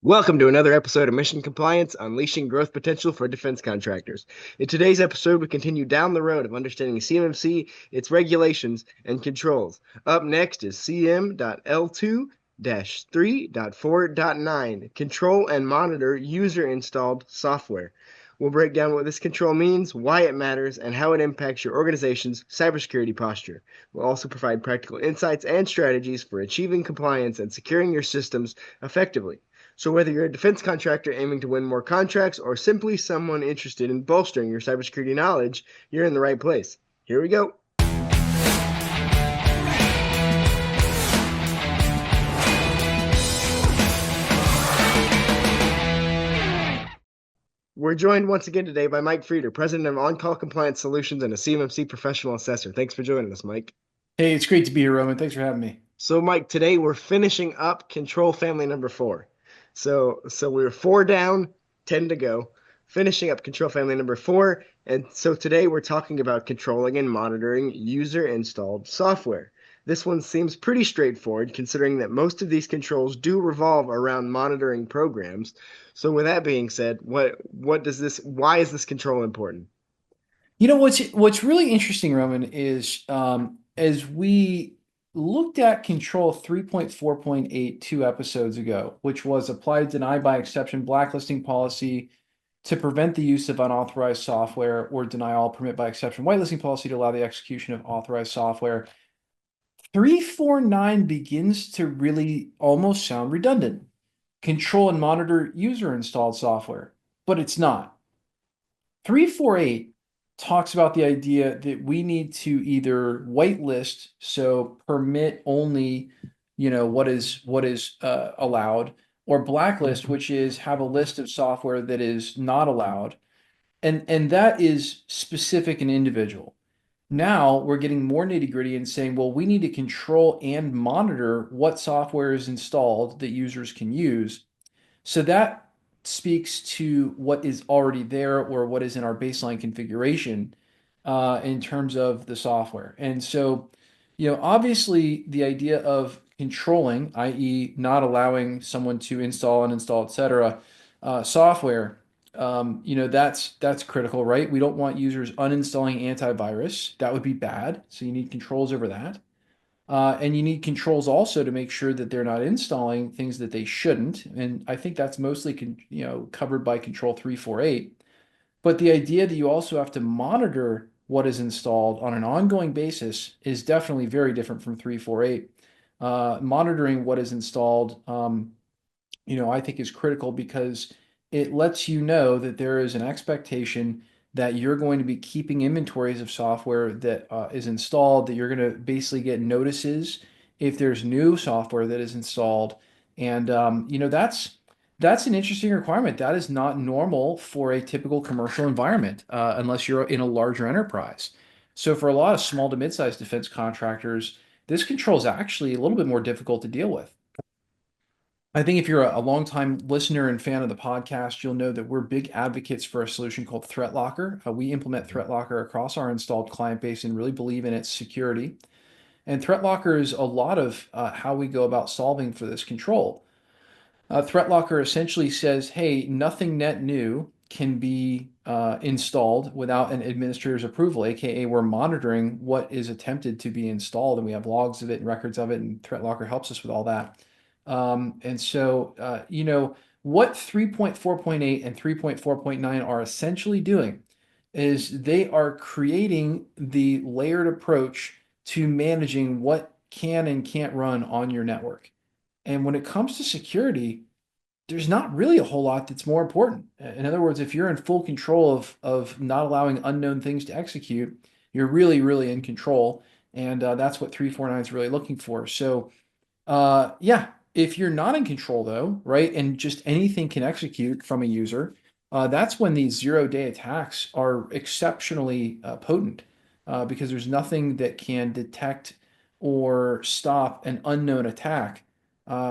Welcome to another episode of Mission Compliance, Unleashing Growth Potential for Defense Contractors. In today's episode, we continue down the road of understanding CMMC, its regulations, and controls. Up next is CM.L2-3.4.9, Control and Monitor User-Installed Software. We'll break down what this control means, why it matters, and how it impacts your organization's cybersecurity posture. We'll also provide practical insights and strategies for achieving compliance and securing your systems effectively. So whether you're a defense contractor aiming to win more contracts or simply someone interested in bolstering your cybersecurity knowledge, you're in the right place. Here we go. We're joined once again today by Mike Frieder, President of On-Call Compliance Solutions and a CMMC Professional Assessor. Thanks for joining us, Mike. Hey, it's great to be here, Roman. Thanks for having me. So, Mike, today we're finishing up Control Family number 4. So we're 4 down, 10 to go, finishing up Control Family number 4. And so today we're talking about controlling and monitoring user-installed software. This one seems pretty straightforward, considering that most of these controls do revolve around monitoring programs. So with that being said, why is this control important? You know what's really interesting, Roman, is as we looked at Control 3.4.8 2 episodes ago, which was apply, deny by exception blacklisting policy to prevent the use of unauthorized software, or deny all permit by exception whitelisting policy to allow the execution of authorized software. 349 begins to really almost sound redundant. Control and monitor user installed software, but it's not. 348 talks about the idea that we need to either whitelist, so permit only, what is allowed, or blacklist, which is have a list of software that is not allowed, and that is specific and individual. Now we're getting more nitty-gritty and saying, well, we need to control and monitor what software is installed that users can use. So that speaks to what is already there or what is in our baseline configuration in terms of the software. And so, obviously the idea of controlling, i.e. not allowing someone to install, uninstall, etc., software, that's critical, right? We don't want users uninstalling antivirus. That would be bad. So you need controls over that. And you need controls also to make sure that they're not installing things that they shouldn't. And I think that's mostly covered by Control 348. But the idea that you also have to monitor what is installed on an ongoing basis is definitely very different from 348. Monitoring what is installed, I think is critical because it lets you know that there is an expectation that you're going to be keeping inventories of software that is installed, that you're going to basically get notices if there's new software that is installed. And, that's an interesting requirement. That is not normal for a typical commercial environment unless you're in a larger enterprise. So for a lot of small to mid-sized defense contractors, this control is actually a little bit more difficult to deal with. I think if you're a longtime listener and fan of the podcast, you'll know that we're big advocates for a solution called Threat Locker. We implement Threat Locker across our installed client base and really believe in its security. And Threat Locker is a lot of how we go about solving for this control. Threat Locker essentially says, hey, nothing net new can be installed without an administrator's approval, aka we're monitoring what is attempted to be installed, and we have logs of it and records of it, and Threat Locker helps us with all that. And so, what 3.4.8 and 3.4.9 are essentially doing is they are creating the layered approach to managing what can and can't run on your network. And when it comes to security, there's not really a whole lot that's more important. In other words, if you're in full control of not allowing unknown things to execute, you're really, really in control. And that's what 349 is really looking for. So, yeah, if you're not in control though, right, and just anything can execute from a user, that's when these zero-day attacks are exceptionally potent because there's nothing that can detect or stop an unknown attack.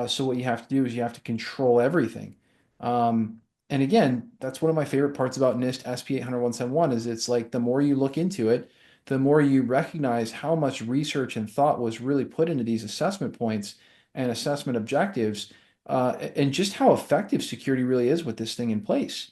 So what you have to do is you have to control everything. And again, that's one of my favorite parts about NIST SP 800-171 is it's like the more you look into it, the more you recognize how much research and thought was really put into these assessment points and assessment objectives. and just how effective security really is with this thing in place.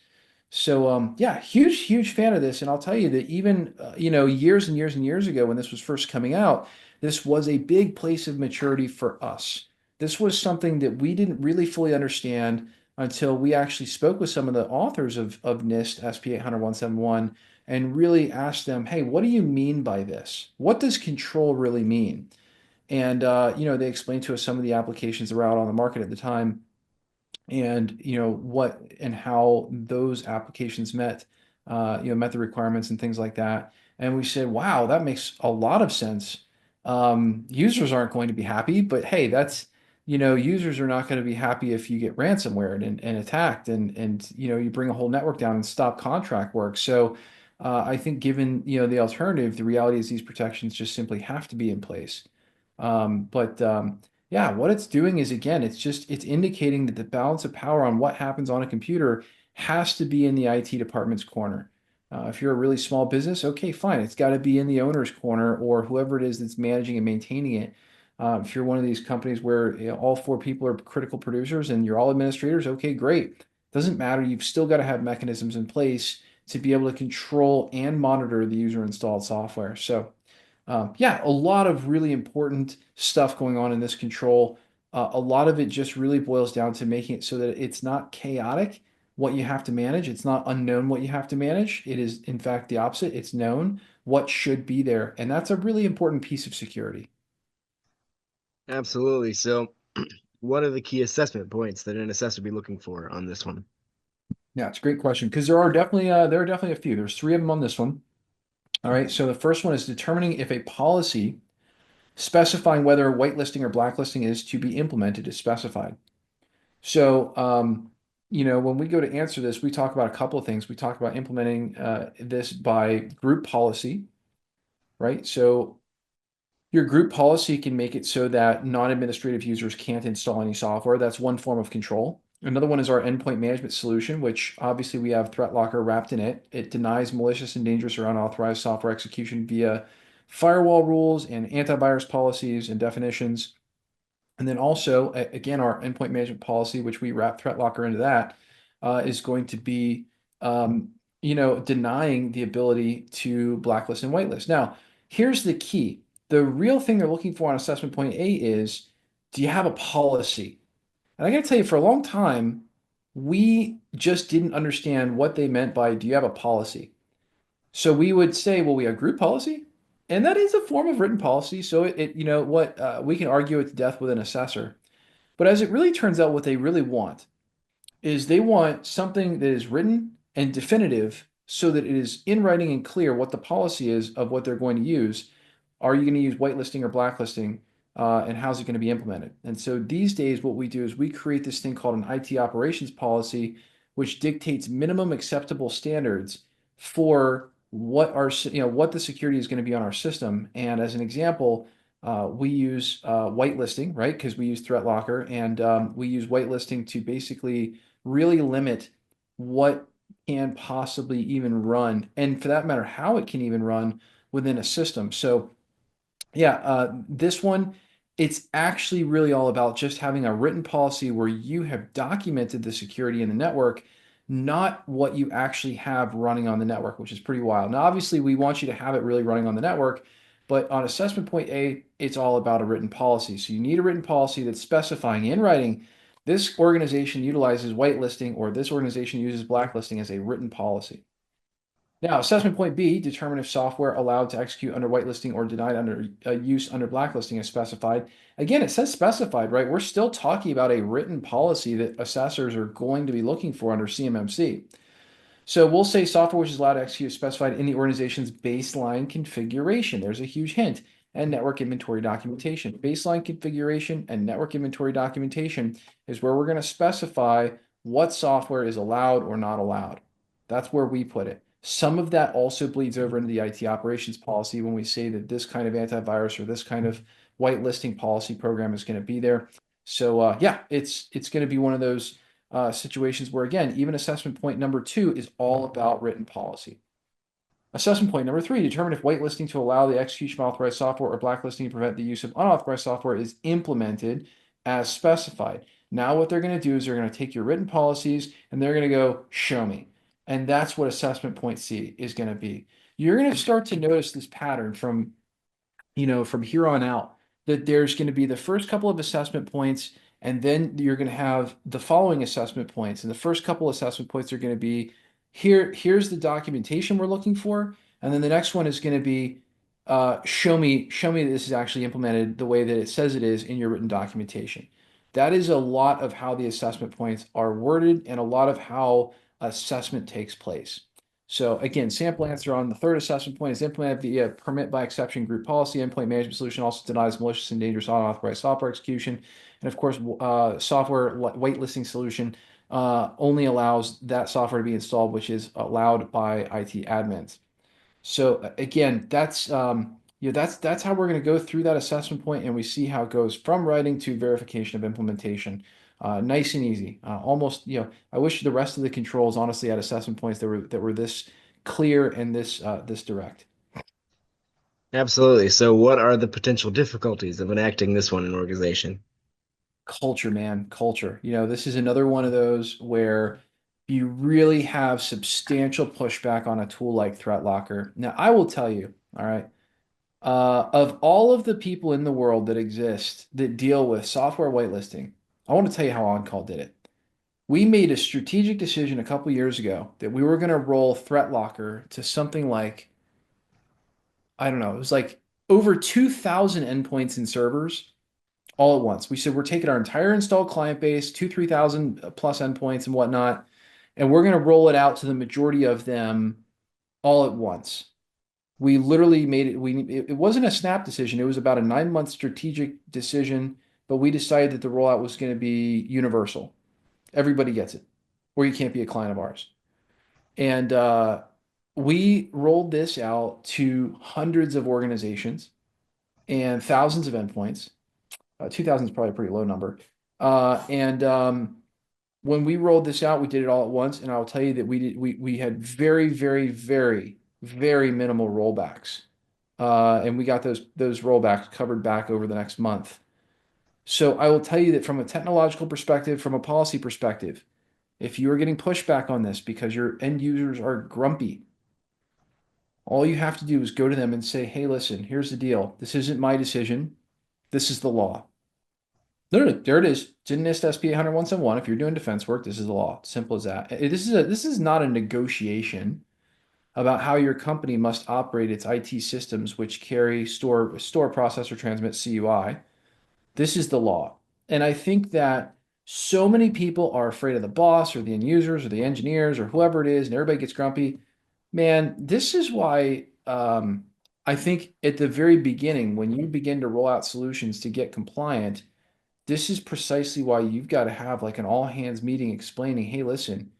So yeah, huge fan of this. And I'll tell you that even years and years and years ago when this was first coming out, this was a big place of maturity for us. This was something that we didn't really fully understand until we actually spoke with some of the authors of NIST SP 800-171 and really asked them, hey, what do you mean by this? What does control really mean? And they explained to us some of the applications that were out on the market at the time and what and how those applications met the requirements and things like that. And we said, wow, that makes a lot of sense. Users aren't going to be happy, but hey, users are not going to be happy if you get ransomware and attacked and you bring a whole network down and stop contract work. So I think given the alternative, the reality is these protections just simply have to be in place. But yeah, what it's doing is again, it's indicating that the balance of power on what happens on a computer has to be in the IT department's corner. If you're a really small business, okay, fine, it's got to be in the owner's corner or whoever it is that's managing and maintaining it. If you're one of these companies where all four people are critical producers and you're all administrators, okay, great. Doesn't matter. You've still got to have mechanisms in place to be able to control and monitor the user installed software. So yeah, a lot of really important stuff going on in this control. A lot of it just really boils down to making it so that it's not chaotic what you have to manage. It's not unknown what you have to manage. It is, in fact, the opposite. It's known what should be there. And that's a really important piece of security. Absolutely. So, what are the key assessment points that an assessor be looking for on this one? Yeah, it's a great question because there are definitely a few. There's three of them on this one. All right. So the first one is determining if a policy specifying whether whitelisting or blacklisting is to be implemented is specified. So, when we go to answer this, we talk about a couple of things. We talk about implementing this by group policy, right? So your group policy can make it so that non-administrative users can't install any software. That's one form of control. Another one is our endpoint management solution, which obviously we have ThreatLocker wrapped in it. It denies malicious and dangerous or unauthorized software execution via firewall rules and antivirus policies and definitions. And then also, again, our endpoint management policy, which we wrap ThreatLocker into that, is going to be, denying the ability to blacklist and whitelist. Now, here's the key. The real thing they're looking for on assessment point A is, do you have a policy? And I got to tell you, for a long time, we just didn't understand what they meant by, do you have a policy? So we would say, well, we have group policy, and that is a form of written policy. So we can argue it to death with an assessor. But as it really turns out, what they really want is they want something that is written and definitive so that it is in writing and clear what the policy is of what they're going to use. Are you going to use whitelisting or blacklisting? And how's it going to be implemented? And so these days, what we do is we create this thing called an IT operations policy, which dictates minimum acceptable standards for what the security is going to be on our system. And as an example, we use whitelisting, right? Because we use ThreatLocker, and we use whitelisting to basically really limit what can possibly even run, and for that matter, how it can even run within a system. So yeah, this one, it's actually really all about just having a written policy where you have documented the security in the network, not what you actually have running on the network, which is pretty wild. Now, obviously, we want you to have it really running on the network, but on assessment point A, it's all about a written policy. So you need a written policy that's specifying in writing this organization utilizes whitelisting or this organization uses blacklisting as a written policy. Now, assessment point B, determine if software allowed to execute under whitelisting or denied under use under blacklisting is specified. Again, it says specified, right? We're still talking about a written policy that assessors are going to be looking for under CMMC. So we'll say software which is allowed to execute is specified in the organization's baseline configuration. There's a huge hint. And network inventory documentation. Baseline configuration and network inventory documentation is where we're going to specify what software is allowed or not allowed. That's where we put it. Some of that also bleeds over into the IT operations policy when we say that this kind of antivirus or this kind of whitelisting policy program is going to be there. So yeah, it's going to be one of those situations where, again, even assessment point number 2 is all about written policy. Assessment point number 3, determine if whitelisting to allow the execution of authorized software or blacklisting to prevent the use of unauthorized software is implemented as specified. Now what they're going to do is they're going to take your written policies and they're going to go, show me. And that's what assessment point C is going to be. You're going to start to notice this pattern from, from here on out, that there's going to be the first couple of assessment points, and then you're going to have the following assessment points. And the first couple assessment points are going to be here's the documentation we're looking for. And then the next one is going to be show me that this is actually implemented the way that it says it is in your written documentation. That is a lot of how the assessment points are worded and a lot of how assessment takes place. So again, sample answer on the third assessment point is implemented via permit by exception group policy. Endpoint management solution also denies malicious and dangerous unauthorized software execution. And of course, software whitelisting solution only allows that software to be installed, which is allowed by IT admins. So again, that's how we're going to go through that assessment point, and we see how it goes from writing to verification of implementation. Nice and easy. Almost, I wish the rest of the controls honestly had assessment points that were this clear and this direct. Absolutely. So, what are the potential difficulties of enacting this one in an organization? Culture, man, culture. This is another one of those where you really have substantial pushback on a tool like ThreatLocker. Now, I will tell you, all right. Of all of the people in the world that exist that deal with software whitelisting, I want to tell you how OnCall did it. We made a strategic decision a couple years ago that we were going to roll ThreatLocker to something like, I don't know, it was like over 2,000 endpoints and servers all at once. We said we're taking our entire installed client base, 3,000 plus endpoints and whatnot, and we're going to roll it out to the majority of them all at once. We literally made it. It wasn't a snap decision. It was about a 9 month strategic decision, but we decided that the rollout was going to be universal. Everybody gets it, or you can't be a client of ours. And we rolled this out to hundreds of organizations and thousands of endpoints. 2,000 is probably a pretty low number. And when we rolled this out, we did it all at once, and I'll tell you that we had very, very, very, very minimal rollbacks. And we got those rollbacks covered back over the next month. So I will tell you that from a technological perspective, from a policy perspective, if you are getting pushback on this because your end users are grumpy, all you have to do is go to them and say, hey, listen, here's the deal. This isn't my decision. This is the law. Literally, there it is. It's in NIST SP 800-171. If you're doing defense work, this is the law. Simple as that. This is not a negotiation about how your company must operate its IT systems, which carry, store, process, or transmit CUI. This is the law. And I think that so many people are afraid of the boss or the end users or the engineers or whoever it is, and everybody gets grumpy. Man, this is why I think at the very beginning, when you begin to roll out solutions to get compliant, this is precisely why you've got to have like an all hands meeting explaining, hey, listen,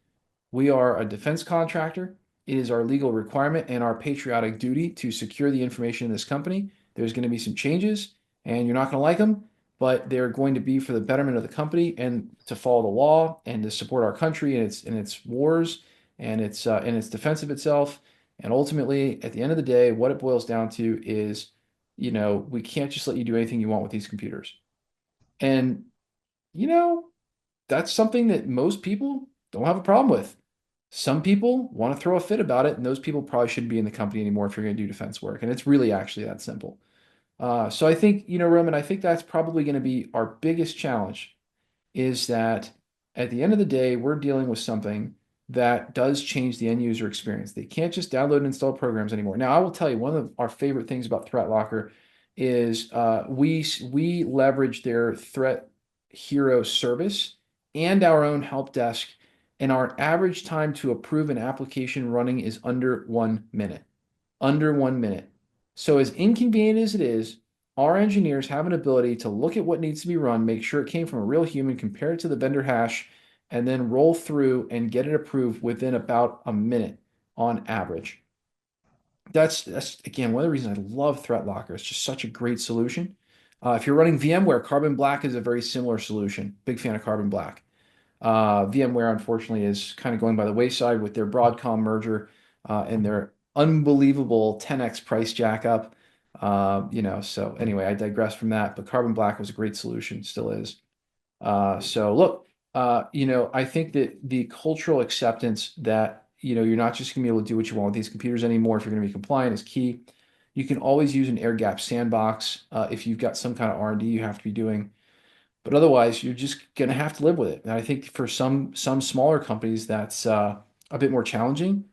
we are a defense contractor. It is our legal requirement and our patriotic duty to secure the information in this company. There's going to be some changes, and you're not going to like them, but they're going to be for the betterment of the company and to follow the law and to support our country and its wars and its defense of itself. And ultimately, at the end of the day, what it boils down to is, we can't just let you do anything you want with these computers. And, you know, that's something that most people don't have a problem with. Some people want to throw a fit about it, and those people probably shouldn't be in the company anymore if you're going to do defense work. And it's really actually that simple. So I think, Roman, I think that's probably going to be our biggest challenge is that at the end of the day, we're dealing with something that does change the end user experience. They can't just download and install programs anymore. Now, I will tell you, one of our favorite things about ThreatLocker is we leverage their Threat Hero service and our own help desk, and our average time to approve an application running is under 1 minute. Under 1 minute. So as inconvenient as it is, our engineers have an ability to look at what needs to be run, make sure it came from a real human, compare it to the vendor hash, and then roll through and get it approved within about a minute on average. That's again one of the reasons I love ThreatLocker. It's just such a great solution. If you're running VMware, Carbon Black is a very similar solution. Big fan of Carbon Black. VMware, unfortunately, is kind of going by the wayside with their Broadcom merger and their unbelievable 10x price jack up. So anyway, I digress from that, but Carbon Black was a great solution, still is. So look, I think that the cultural acceptance that, you're not just gonna be able to do what you want with these computers anymore if you're gonna be compliant is key. You can always use an air gap sandbox if you've got some kind of R&D you have to be doing. But otherwise, you're just gonna have to live with it. And I think for some smaller companies, that's a bit more challenging.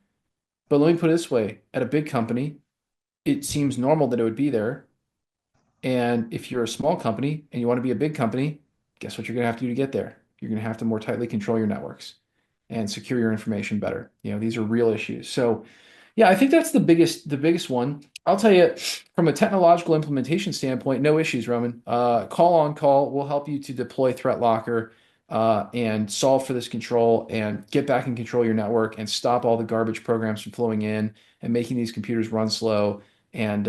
But let me put it this way: at a big company, it seems normal that it would be there. And if you're a small company and you want to be a big company, guess what you're going to have to do to get there? You're going to have to more tightly control your networks and secure your information better. These are real issues. So, yeah, I think that's the biggest one. I'll tell you, from a technological implementation standpoint, no issues, Roman. Call on call. We'll help you to deploy Threat Locker and solve for this control and get back and control your network and stop all the garbage programs from flowing in and making these computers run slow and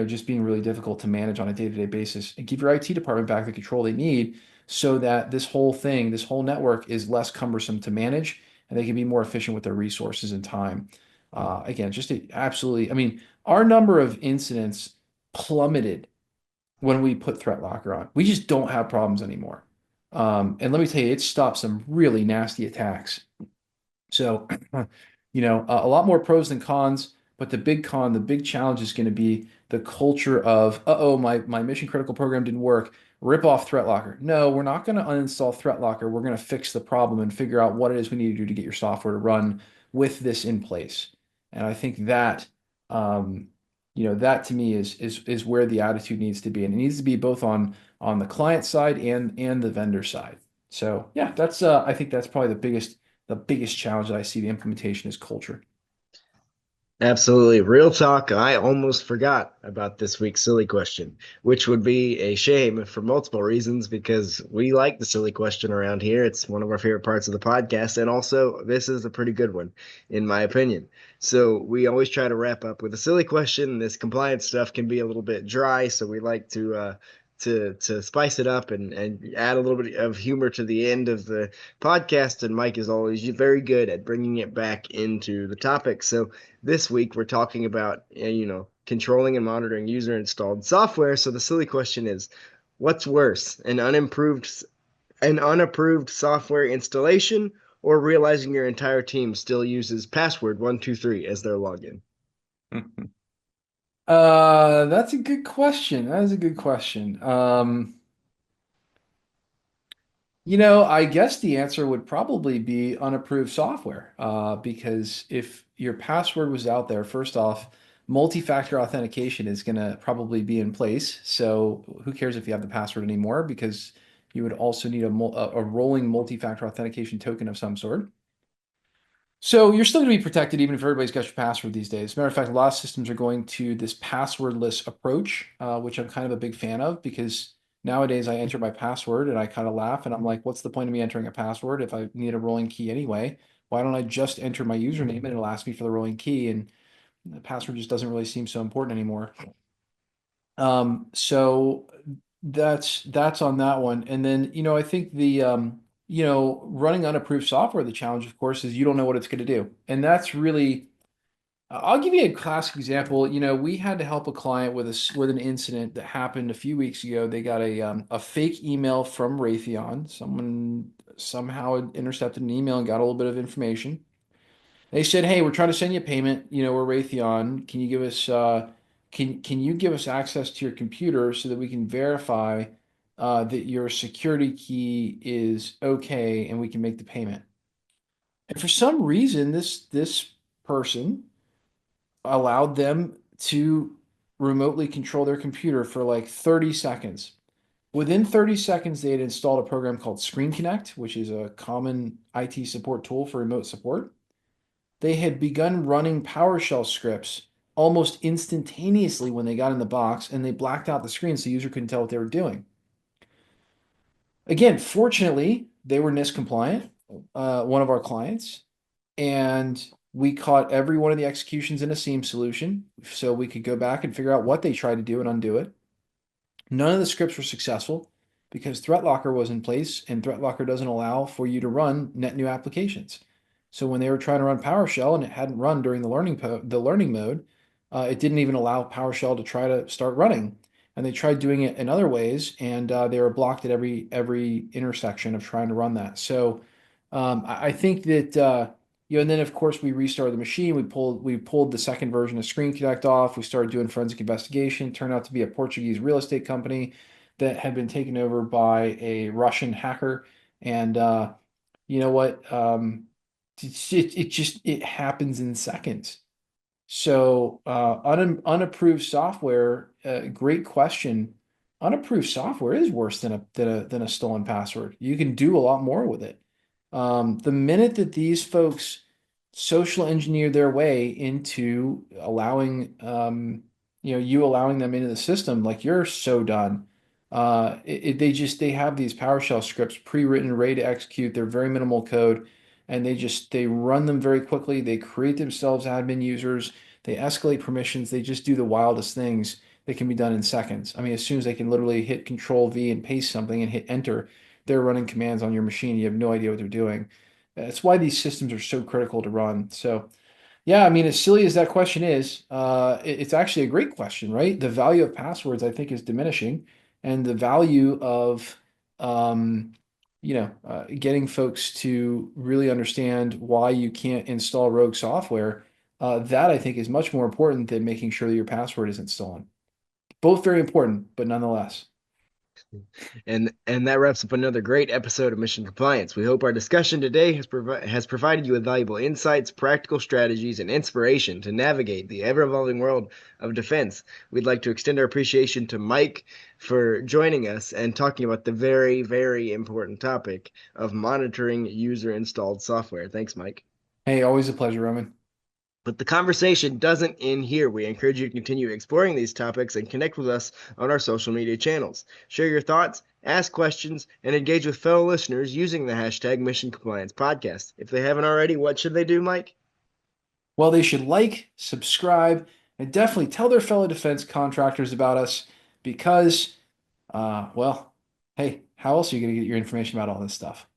just being really difficult to manage on a day-to-day basis, and give your IT department back the control they need so that this whole thing, this whole network is less cumbersome to manage and they can be more efficient with their resources and time. Again, absolutely, I mean, our number of incidents plummeted when we put Threat Locker on. We just don't have problems anymore. And let me tell you, it stopped some really nasty attacks. So, a lot more pros than cons, but the big challenge is going to be the culture of, uh-oh, my mission critical program didn't work. Rip off Threat Locker. No, we're not going to uninstall Threat Locker. We're going to fix the problem and figure out what it is we need to do to get your software to run with this in place. And I think that to me is where the attitude needs to be, and it needs to be both on the client side and the vendor side. So yeah, that's I think that's probably the biggest challenge that I see the implementation is culture. Absolutely. Real talk. I almost forgot about this week's silly question, which would be a shame for multiple reasons because we like the silly question around here. It's one of our favorite parts of the podcast. And also, this is a pretty good one, in my opinion. So we always try to wrap up with a silly question. This compliance stuff can be a little bit dry. So we like to spice it up and add a little bit of humor to the end of the podcast. And Mike is always very good at bringing it back into the topic. So this week we're talking about controlling and monitoring user installed software. So the silly question is, what's worse, an unapproved software installation or realizing your entire team still uses password 123 as their login? That's a good question. That is a good question. I guess the answer would probably be unapproved software, because if your password was out there, first off, multi-factor authentication is going to probably be in place. So who cares if you have the password anymore? Because you would also need a rolling multi-factor authentication token of some sort. So you're still going to be protected even if everybody's got your password these days. As a matter of fact, a lot of systems are going to this passwordless approach, which I'm kind of a big fan of because nowadays I enter my password and I kind of laugh and I'm like, what's the point of me entering a password if I need a rolling key anyway? Why don't I just enter my username and it'll ask me for the rolling key? And the password just doesn't really seem so important anymore. So that's on that one. And then, I think running unapproved software, the challenge, of course, is you don't know what it's going to do. And that's really, I'll give you a classic example. We had to help a client with an incident that happened a few weeks ago. They got a fake email from Raytheon. Someone somehow had intercepted an email and got a little bit of information. They said, "Hey, we're trying to send you a payment. We're Raytheon. Can you give us access to your computer so that we can verify that your security key is okay and we can make the payment?" And for some reason, this person allowed them to remotely control their computer for like 30 seconds. Within 30 seconds, they had installed a program called Screen Connect, which is a common IT support tool for remote support. They had begun running PowerShell scripts almost instantaneously when they got in the box, and they blacked out the screen so the user couldn't tell what they were doing. Again, fortunately, they were NIST compliant, one of our clients, and we caught every one of the executions in a seam solution so we could go back and figure out what they tried to do and undo it. None of the scripts were successful because Threat Locker was in place, and Threat Locker doesn't allow for you to run net new applications. So when they were trying to run PowerShell and it hadn't run during the learning mode, it didn't even allow PowerShell to try to start running. and they tried doing it in other ways, and they were blocked at every intersection of trying to run that. So I think that and then of course we restarted the machine. We pulled the second version of Screen Connect off. We started doing forensic investigation. It turned out to be a Portuguese real estate company that had been taken over by a Russian hacker. And you know what? It happens in seconds. So, unapproved software, great question. Unapproved software is worse than a stolen password. You can do a lot more with it. The minute that these folks social engineer their way into allowing, you allowing them into the system, like you're so done. They have these PowerShell scripts pre-written, ready to execute. They're very minimal code, and they run them very quickly. They create themselves admin users. They escalate permissions. They just do the wildest things that can be done in seconds. I mean, as soon as they can literally hit Control V and paste something and hit enter, they're running commands on your machine. You have no idea what they're doing. That's why these systems are so critical to run. So, yeah, I mean, as silly as that question is, it's actually a great question, right? The value of passwords, I think, is diminishing, and the value of, getting folks to really understand why you can't install rogue software, that I think is much more important than making sure that your password isn't stolen. Both very important, but nonetheless. And that wraps up another great episode of Mission Compliance. We hope our discussion today has provided you with valuable insights, practical strategies, and inspiration to navigate the ever-evolving world of defense. We'd like to extend our appreciation to Mike for joining us and talking about the very, very important topic of monitoring user-installed software. Thanks, Mike. Hey, always a pleasure, Roman. But the conversation doesn't end here. We encourage you to continue exploring these topics and connect with us on our social media channels. Share your thoughts, ask questions, and engage with fellow listeners using the hashtag Mission Compliance Podcast. If they haven't already, what should they do, Mike? Well, they should like, subscribe, and definitely tell their fellow defense contractors about us because, well, hey, how else are you going to get your information about all this stuff?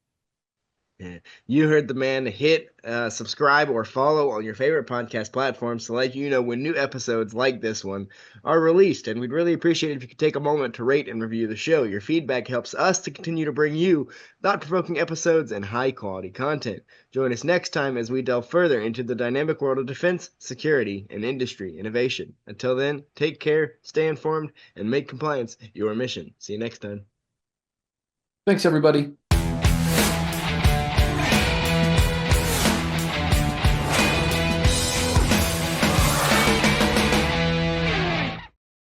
Yeah. You heard the man. Hit subscribe or follow on your favorite podcast platforms to let you know when new episodes like this one are released. And we'd really appreciate it if you could take a moment to rate and review the show. Your feedback helps us to continue to bring you thought-provoking episodes and high-quality content. Join us next time as we delve further into the dynamic world of defense, security, and industry innovation. Until then, take care, stay informed, and make compliance your mission. See you next time. Thanks, everybody.